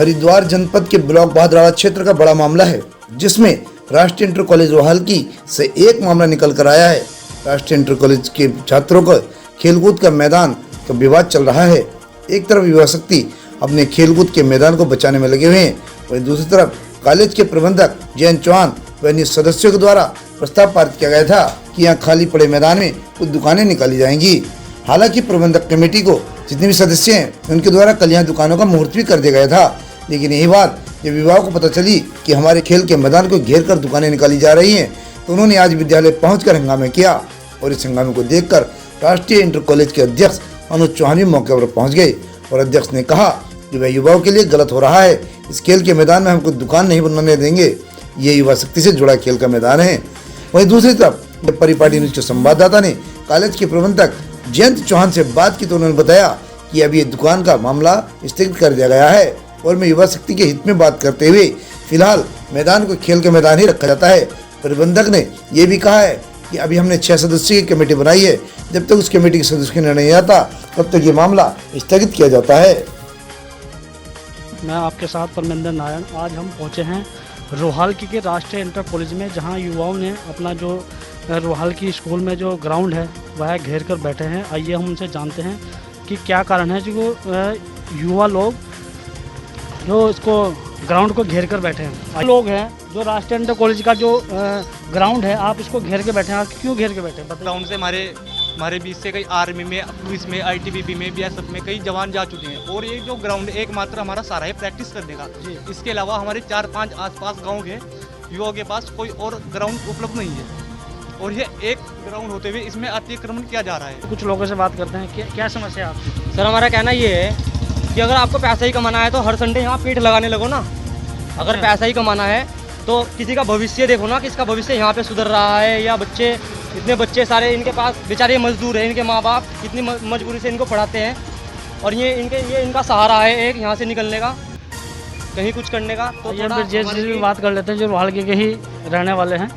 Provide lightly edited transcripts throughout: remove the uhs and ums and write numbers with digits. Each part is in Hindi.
हरिद्वार जनपद के ब्लॉक भादरावा क्षेत्र का बड़ा मामला है, जिसमें राष्ट्रीय इंटर कॉलेज रोहालकी से एक मामला निकल कर आया है। राष्ट्रीय इंटर कॉलेज के छात्रों का खेलकूद का मैदान का विवाद चल रहा है। एक तरफ युवा शक्ति अपने खेलकूद के मैदान को बचाने में लगे हुए हैं, वहीं दूसरी तरफ कॉलेज के प्रबंधक जयंत चौहान व अन्य सदस्यों के द्वारा प्रस्ताव पारित किया गया था कि यहाँ खाली पड़े मैदान में कुछ दुकानें निकाली जाएंगी। हालांकि प्रबंधक कमेटी को जितने भी सदस्य हैं उनके द्वारा कल यहाँ दुकानों का मुहूर्त भी कर दिया गया था, लेकिन यही बात जब विभाग को पता चली कि हमारे खेल के मैदान को घेर कर दुकानें निकाली जा रही हैं, तो उन्होंने आज विद्यालय पहुंचकर हंगामे किया और इस हंगामे को देखकर राष्ट्रीय इंटर कॉलेज के अध्यक्ष अनुज चौहान भी मौके पर पहुंच गए और अध्यक्ष ने कहा कि वह युवाओं के लिए गलत हो रहा है। इस खेल के मैदान में हम कोई दुकान नहीं बनने देंगे, ये युवा शक्ति से जुड़ा खेल का मैदान है। वहीं दूसरी तरफ परिपाटी न्यूज के संवाददाता ने कॉलेज के प्रबंधक जयंत चौहान से बात की तो उन्होंने बताया कि अभी ये दुकान का मामला स्थगित कर दिया गया है और मैं युवा शक्ति के हित में बात करते हुए फिलहाल मैदान को खेल के मैदान ही रखा जाता है। प्रबंधक ने ये भी कहा है कि अभी हमने 6 सदस्यीय की कमेटी बनाई है, जब तक उस कमेटी के सदस्य का निर्णय नहीं आता तब तक ये मामला स्थगित किया जाता है। मैं आपके साथ परमिंदर नारायण। आज हम पहुंचे हैं रोहालकी के राष्ट्रीय इंटर कॉलेज में, जहां युवाओं ने अपना जो रोहालकी स्कूल में जो ग्राउंड है वह घेर कर बैठे हैं। आइए हम उनसे जानते हैं कि क्या कारण है जो युवा लोग जो इसको ग्राउंड को घेर कर बैठे हैं। लोग हैं जो राष्ट्रीय इंटर कॉलेज का जो ग्राउंड है, आप इसको घेर के बैठे हैं, आप क्यों घेर के बैठे हैं? ग्राउंड से हमारे बीच से कई आर्मी में, पुलिस में, आईटीबीपी में, बीएसएफ में कई जवान जा चुके हैं और ये जो ग्राउंड एकमात्र हमारा सारा है प्रैक्टिस करने का। इसके अलावा हमारे 4-5 आसपास गांव के युवाओं के पास कोई और ग्राउंड उपलब्ध नहीं है और ये एक ग्राउंड होते हुए इसमें अतिक्रमण किया जा रहा है। कुछ लोगों से बात करते हैं, क्या समस्या है आपकी? सर, हमारा कहना ये है कि अगर आपको पैसा ही कमाना है तो हर संडे यहाँ पीठ लगाने लगो ना। अगर पैसा ही कमाना है तो किसी का भविष्य देखो ना, कि इसका भविष्य यहाँ पे सुधर रहा है या बच्चे, इतने बच्चे सारे इनके पास बेचारे मजदूर हैं, इनके माँ बाप कितनी मजबूरी से इनको पढ़ाते हैं और ये इनका सहारा है एक यहाँ से निकलने का, कहीं कुछ करने का। तो ये बात कर लेते हैं जो रोहालकी के ही रहने वाले हैं।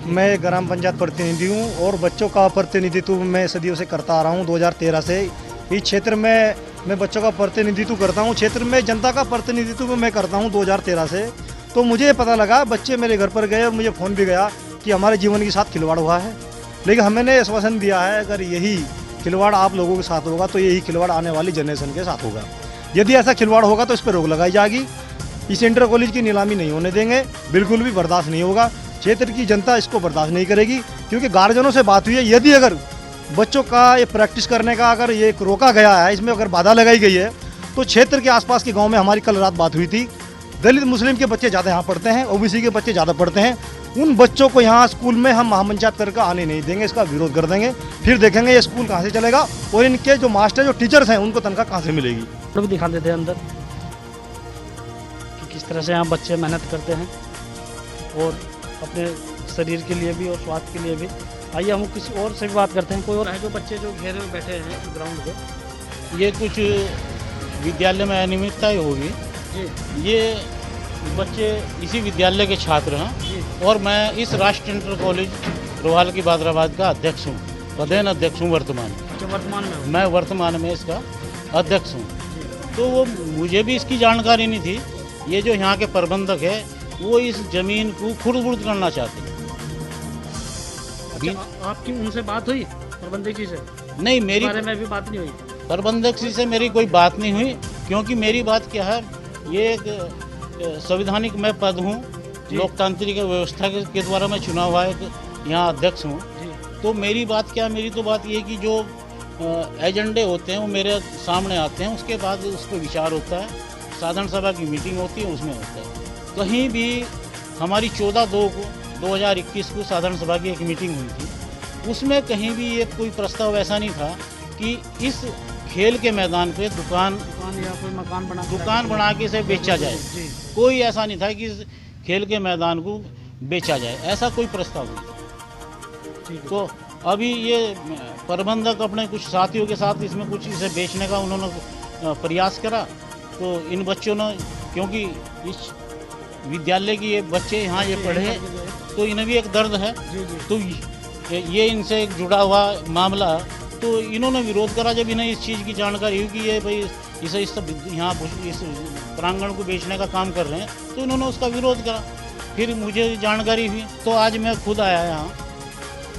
मैं ग्राम पंचायत प्रतिनिधि हूँ और बच्चों का प्रतिनिधित्व मैं सदियों से करता आ रहा हूँ। 2013 से इस क्षेत्र में मैं बच्चों का प्रतिनिधित्व करता हूँ, क्षेत्र में जनता का प्रतिनिधित्व मैं करता हूँ 2013 से। तो मुझे पता लगा, बच्चे मेरे घर पर गए और मुझे फ़ोन भी गया कि हमारे जीवन के साथ खिलवाड़ हुआ है, लेकिन हमने आश्वासन दिया है अगर यही खिलवाड़ आप लोगों के साथ होगा तो यही खिलवाड़ आने वाली जनरेशन के साथ होगा। यदि ऐसा खिलवाड़ होगा तो इस पर रोक लगाई जाएगी। इस इंटर कॉलेज की नीलामी नहीं होने देंगे, बिल्कुल भी बर्दाश्त नहीं होगा। क्षेत्र की जनता इसको बर्दाश्त नहीं करेगी, क्योंकि गार्जियनों से बात हुई है, यदि अगर बच्चों का ये प्रैक्टिस करने का अगर ये रोका गया है, इसमें अगर बाधा लगाई गई है, तो क्षेत्र के आसपास के गांव में हमारी कल रात बात हुई थी, दलित मुस्लिम के बच्चे ज़्यादा यहाँ पढ़ते हैं, ओबीसी के बच्चे ज़्यादा पढ़ते हैं, उन बच्चों को यहाँ स्कूल में हम महापंचायत करके आने नहीं देंगे, इसका विरोध कर देंगे। फिर देखेंगे ये स्कूल कहाँ से चलेगा और इनके जो मास्टर जो टीचर्स हैं उनको तनख्वाह कहाँ से मिलेगी। तो भी दिखा देते हैं अंदर कि किस तरह से यहाँ बच्चे मेहनत करते हैं और अपने शरीर के लिए भी और स्वास्थ्य के लिए भी। आइए हम किसी और से भी बात करते हैं। कोई और है जो बच्चे जो घेरे में बैठे हैं ग्राउंड पे? ये कुछ विद्यालय में अनियमितताएं होगी। ये बच्चे इसी विद्यालय के छात्र हैं और मैं इस राष्ट्रीय इंटर कॉलेज रोहालकी भादराबाद का अध्यक्ष हूँ, पदेन अध्यक्ष हूँ वर्तमान में। मैं वर्तमान में इसका अध्यक्ष हूँ। तो वो मुझे भी इसकी जानकारी नहीं थी। ये जो यहाँ के प्रबंधक है वो इस जमीन को खुर्द-बुर्द करना चाहते हैं। आपकी उनसे बात हुई प्रबंधक जी से? नहीं, मेरी बारे में भी बात नहीं हुई। प्रबंधक जी से मेरी कोई बात नहीं हुई, क्योंकि मेरी बात क्या है, ये एक संवैधानिक मैं पद हूँ, लोकतांत्रिक व्यवस्था के द्वारा मैं चुना हुआ एक यहाँ अध्यक्ष हूँ। तो मेरी बात क्या, मेरी तो बात ये कि जो एजेंडे होते हैं वो मेरे सामने आते हैं, उसके बाद उस पर विचार होता है, साधारण सभा की मीटिंग होती है, उसमें होता है। कहीं भी हमारी 14/2/2021 को साधारण सभा की एक मीटिंग हुई थी, उसमें कहीं भी ये कोई प्रस्ताव ऐसा नहीं था कि इस खेल के मैदान पे दुकान या कोई दुकान बना के इसे बेचा जाए। कोई ऐसा नहीं था कि इस खेल के मैदान को बेचा जाए, ऐसा कोई प्रस्ताव नहीं। तो अभी ये प्रबंधक अपने कुछ साथियों के साथ इसमें कुछ इसे बेचने का उन्होंने प्रयास करा, तो इन बच्चों ने, क्योंकि इस विद्यालय की ये बच्चे यहाँ ये पढ़े तो इन्हें भी एक दर्द है, तो ये इनसे एक जुड़ा हुआ मामला तो इन्होंने विरोध करा जब इन्हें इस चीज़ की जानकारी हुई कि ये भाई इसे इस यहाँ इस प्रांगण को बेचने का काम कर रहे हैं, तो इन्होंने उसका विरोध करा। फिर मुझे जानकारी हुई तो आज मैं खुद आया यहाँ।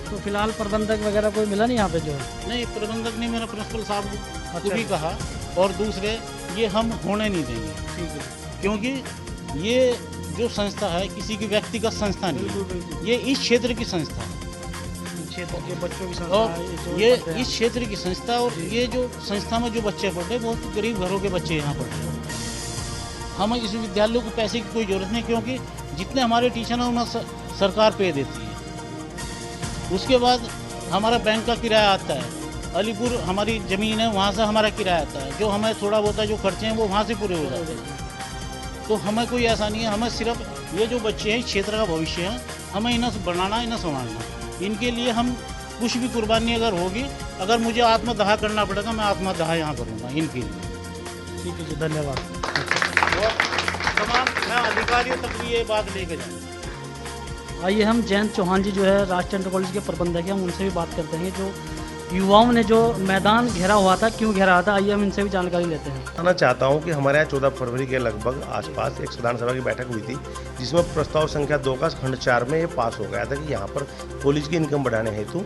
तो फिलहाल प्रबंधक वगैरह कोई मिला नहीं यहाँ पे जो? नहीं, प्रबंधक ने मेरा प्रिंसिपल साहब को अच्छा। भी कहा, और दूसरे ये हम होने नहीं देंगे, ठीक है, क्योंकि ये जो संस्था है किसी की व्यक्तिगत संस्था नहीं है, ये इस क्षेत्र की संस्था है क्षेत्र के बच्चों की संस्था और है, जो ये पढ़ते हैं। इस क्षेत्र की संस्था, और ये जो संस्था में जो बच्चे पढ़ते हैं बहुत गरीब घरों के बच्चे यहाँ पढ़ते हैं। हम इस विद्यालय को पैसे की कोई ज़रूरत नहीं, क्योंकि जितने हमारे टीचर हैं उन्हें सरकार पे देती है। उसके बाद हमारा बैंक का किराया आता है, अलीपुर हमारी ज़मीन है, वहाँ से हमारा किराया आता है, जो हमें थोड़ा बहुत जो खर्चे हैं वो वहाँ से पूरे हो जाते हैं। तो हमें कोई ऐसा नहीं है, हमें सिर्फ ये जो बच्चे हैं इस क्षेत्र का भविष्य है, हमें इन्हें बनाना, इन्हें संभालना। इनके लिए हम कुछ भी कुर्बानी अगर होगी, अगर मुझे आत्मदाह करना पड़ेगा, मैं आत्मदाह यहाँ करूँगा इनके लिए। ठीक है जी, धन्यवाद। और तमाम मैं अधिकारियों तक भी ये बात लेके जाऊँगा। आइए हम जयंत चौहान जी जो है राष्ट्रीय इंटर कॉलेज के प्रबंधक हैं, हम उनसे भी बात करते हैं। जो युवाओं ने जो मैदान घेरा हुआ था, क्यों घेरा हुआ था, आइए हम इनसे भी जानकारी लेते हैं। बताना चाहता हूं कि हमारे यहाँ 14 फरवरी के लगभग आसपास एक साधारण सभा की बैठक हुई थी, जिसमें प्रस्ताव संख्या 2 का खंड 4 में ये पास हो गया था कि यहाँ पर कॉलेज की इनकम बढ़ाने हेतु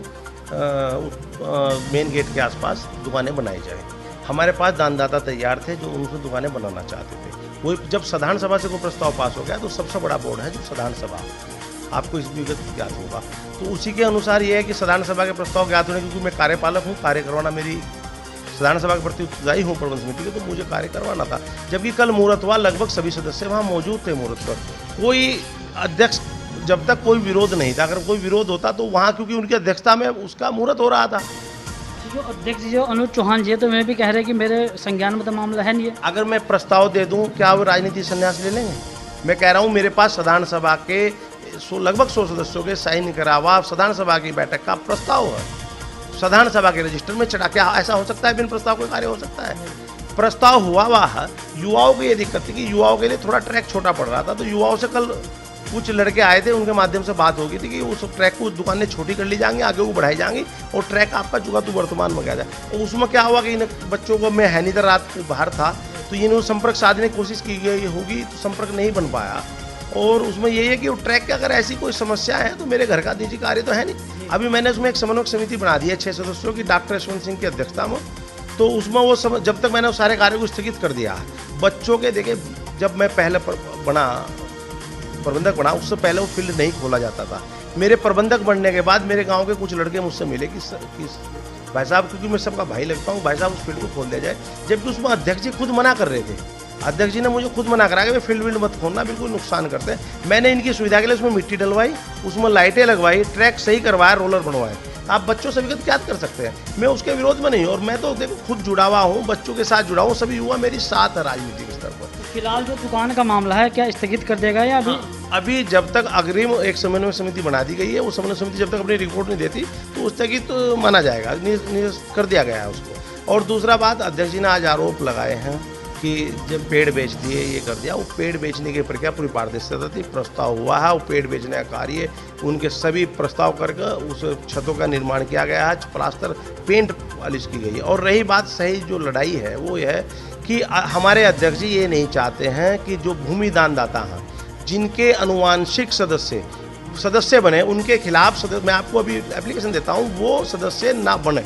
मेन गेट के आसपास दुकानें बनाई जाए। हमारे पास दानदाता तैयार थे जो उनको दुकानें बनाना चाहते थे। वो जब साधारण सभा से कोई प्रस्ताव पास हो गया तो सबसे बड़ा बोर्ड है जो साधारण सभा, आपको इस विगत ज्ञात होगा। तो उसी के अनुसार ये है कि साधारण सभा के प्रस्ताव ज्ञात होने, क्योंकि मैं कार्यपालक हूँ, कार्य करवाना मेरी साधारण सभा के प्रति उत्तरदायी हूँ प्रबंध समिति के, तो मुझे कार्य करवाना था। जबकि कल मुहूर्त हुआ, लगभग सभी सदस्य वहाँ मौजूद थे मुहूर्त पर। कोई अध्यक्ष, जब तक कोई विरोध नहीं था, अगर कोई विरोध होता तो वहाँ, क्योंकि उनकी अध्यक्षता में उसका मुहूर्त हो रहा था। जो अध्यक्ष जो अनुज चौहान जी है, तो मैं भी कह रहे हैं कि मेरे संज्ञान में तो मामला है नहीं है। अगर मैं प्रस्ताव दे दूँ, क्या वो राजनीतिक संन्यास ले लेंगे? मैं कह रहा हूँ मेरे पास साधारण सभा के लगभग 100 सदस्यों के साइन करा हुआ साधारण सभा की बैठक का प्रस्ताव है, साधारण सभा के रजिस्टर में चढ़ा। क्या ऐसा हो सकता है बिन प्रस्ताव कोई कार्य हो सकता है? प्रस्ताव हुआ हुआ है। युवाओं की ये दिक्कत थी कि युवाओं के लिए थोड़ा ट्रैक छोटा पड़ रहा था, तो युवाओं से कल कुछ लड़के आए थे, उनके माध्यम से बात हो गई थी कि उस ट्रैक को दुकानें छोटी कर ली जाएंगी, आगे वो बढ़ाई जाएंगी और ट्रैक आपका चुका तो वर्तमान में गया जाए। और उसमें क्या हुआ कि इन बच्चों को, मैं है नहीं था, रात को बाहर था, तो इन्होंने संपर्क साधने की कोशिश की गई होगी, तो संपर्क नहीं बन पाया। और उसमें यही है कि वो ट्रैक के अगर ऐसी कोई समस्या है तो मेरे घर का निजी कार्य तो है नहीं। अभी मैंने उसमें एक समन्वयक समिति बना दी है 6 सदस्यों की, डॉक्टर यशवंत सिंह की अध्यक्षता में। तो उसमें वो जब तक मैंने उस सारे कार्य को स्थगित कर दिया। बच्चों के, देखिए, जब मैं पहले प्रबंधक बना, उससे पहले वो फील्ड नहीं खोला जाता था। मेरे प्रबंधक बनने के बाद मेरे गाँव के कुछ लड़के मुझसे मिले कि भाई साहब, क्योंकि मैं सबका भाई लगता हूँ, भाई साहब उस फील्ड को खोल दिया जाए। जबकि उसमें अध्यक्ष जी खुद मना कर रहे थे। अध्यक्ष जी ने मुझे खुद मना करा कि फील्ड मत खोलना, बिल्कुल नुकसान करते हैं। मैंने इनकी सुविधा के लिए उसमें मिट्टी डलवाई, उसमें लाइटें लगवाई, ट्रैक सही करवाया, रोलर बनवाए। आप बच्चों से विगत क्या कर सकते हैं? मैं उसके विरोध में नहीं हूँ, और मैं तो देखो खुद जुड़ा हुआ हूँ, बच्चों के साथ जुड़ा हूँ, सभी युवा मेरी साथ है राजनीतिक स्तर पर। फिलहाल जो दुकान का मामला है, क्या स्थगित कर देगा या अभी? अभी जब तक अग्रिम एक समन्वय समिति बना दी गई है, वो समन्वय समिति जब तक अपनी रिपोर्ट नहीं देती तो उस स्थगित तो माना जाएगा, कर दिया गया है उसको। और दूसरा बात, अध्यक्ष जी ने आज आरोप लगाए हैं कि जब पेड़ बेच दिए, ये कर दिया। वो पेड़ बेचने की प्रक्रिया पूरी पारदर्शिता थी, प्रस्ताव हुआ है, वो पेड़ बेचने का कार्य उनके सभी प्रस्ताव करके उस छतों का निर्माण किया गया है, प्लास्टर पेंट पॉलिश की गई है। और रही बात, सही जो लड़ाई है वो ये है कि हमारे अध्यक्ष जी ये नहीं चाहते हैं कि जो भूमि दानदाता हैं, जिनके अनुवांशिक सदस्य बने, उनके खिलाफ मैं आपको अभी एप्लीकेशन देता हूँ, वो सदस्य ना बने।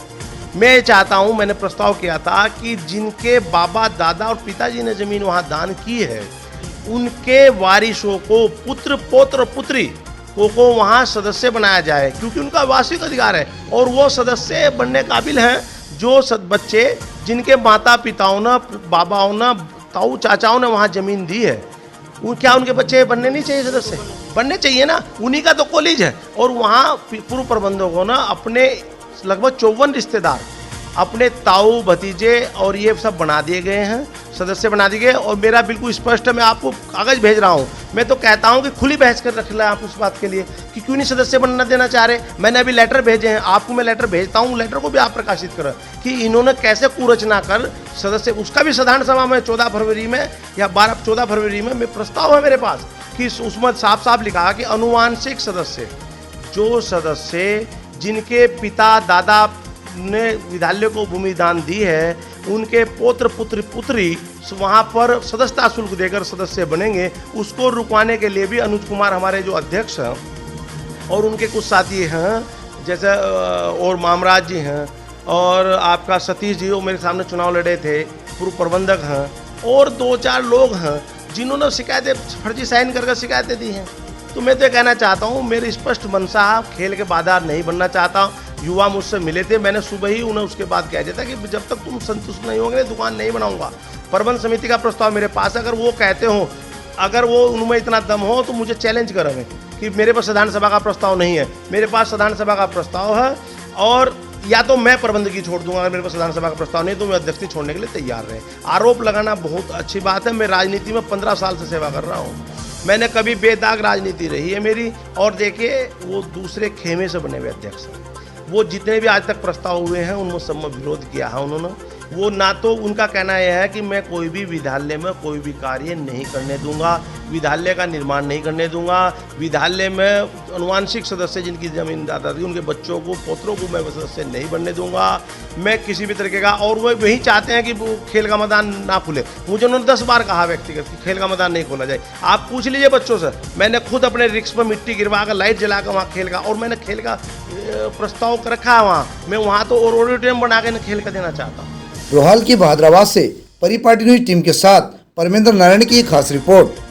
मैं ये चाहता हूँ, मैंने प्रस्ताव किया था कि जिनके बाबा, दादा और पिताजी ने ज़मीन वहाँ दान की है, उनके वारिसों को, पुत्र, पौत्र, पुत्री को वहाँ सदस्य बनाया जाए, क्योंकि उनका वार्षिक अधिकार है। और वो सदस्य बनने काबिल हैं जो बच्चे जिनके माता पिताओं ने, बाबाओं ने, ताऊ चाचाओं ने वहाँ ज़मीन दी है। वो क्या उनके बच्चे बनने नहीं चाहिए सदस्य? बनने चाहिए ना, उन्हीं का तो कॉलेज है। और वहाँ पूर्व प्रबंधकों ने अपने लगभग 54 रिश्तेदार, अपने ताऊ, भतीजे और ये सब बना दिए गए हैं, सदस्य बना दिए गए। और मेरा बिल्कुल स्पष्ट है, मैं आपको कागज़ भेज रहा हूँ। मैं तो कहता हूँ कि खुली बहस कर रख लें आप उस बात के लिए कि क्यों नहीं सदस्य बनना देना चाह रहे। मैंने अभी लेटर भेजे हैं, आपको मैं लेटर भेजता हूँ, लेटर को भी आप प्रकाशित करें कि इन्होंने कैसे कुरचना कर सदस्य, उसका भी साधारण सभा में 14 फरवरी में या 14 फरवरी में प्रस्ताव है मेरे पास कि उसमें साफ साफ लिखा कि अनुवांशिक सदस्य, जो सदस्य जिनके पिता, दादा, ने विद्यालय को भूमि दान दी है, उनके पुत्र पुत्री पुत्री वहाँ पर सदस्यता शुल्क देकर सदस्य बनेंगे, उसको रुकवाने के लिए भी अनुज कुमार हमारे जो अध्यक्ष हैं और उनके कुछ साथी हैं, जैसे और मामराज जी हैं और आपका सतीश जी, वो मेरे सामने चुनाव लड़े थे, पूर्व प्रबंधक हैं, और 2-4 लोग हैं जिन्होंने शिकायतें फर्जी साइन करके शिकायतें दी हैं। तो मैं तो ये कहना चाहता हूँ, मेरी स्पष्ट मनसा, खेल के बाजार नहीं बनना चाहता हूँ। युवा मुझसे मिले थे, मैंने सुबह ही उन्हें उसके बाद कह दिया था कि जब तक तुम संतुष्ट नहीं होंगे दुकान नहीं बनाऊंगा। प्रबंध समिति का प्रस्ताव मेरे पास, अगर वो कहते हो, अगर वो उनमें इतना दम हो तो मुझे चैलेंज करेंगे कि मेरे पास साधारण सभा का प्रस्ताव नहीं है। मेरे पास साधारण सभा का प्रस्ताव है, और या तो मैं प्रबंधकी छोड़ दूंगा, अगर मेरे पास साधारण सभा का प्रस्ताव नहीं तो मैं अध्यक्षी छोड़ने के लिए तैयार रहे। आरोप लगाना बहुत अच्छी बात है, मैं राजनीति में 15 साल से सेवा कर रहा हूँ, मैंने कभी बेदाग राजनीति रही है मेरी। और देखिए, वो दूसरे खेमे से बने हुए अध्यक्ष हैं, वो जितने भी आज तक प्रस्ताव हुए हैं उनमें सब में विरोध किया है उन्होंने। वो ना तो उनका कहना यह है कि मैं कोई भी विद्यालय में कोई भी कार्य नहीं करने दूंगा, विद्यालय का निर्माण नहीं करने दूंगा, विद्यालय में अनुवांशिक सदस्य जिनकी जमीन दादा थी उनके बच्चों को पोतरों को मैं सदस्य नहीं बनने दूंगा, मैं किसी भी तरीके का। और वो वही चाहते हैं कि वो खेल का मैदान ना खुले। मुझे उन्होंने 10 बार कहा व्यक्तिगत कि खेल का मैदान नहीं खोला जाए। आप पूछ लीजिए बच्चों से, मैंने खुद अपने रिक्स पर मिट्टी गिरवा कर लाइट जला कर वहाँ खेल का, और मैंने खेल का प्रस्ताव रखा है वहाँ, मैं वहाँ तो और ऑडिटोरियम बना के खेल का देना चाहता हूँ। रोहाल की बहादराबाद से परिपाटी न्यूज टीम के साथ परमेंद्र नारायण की एक खास रिपोर्ट।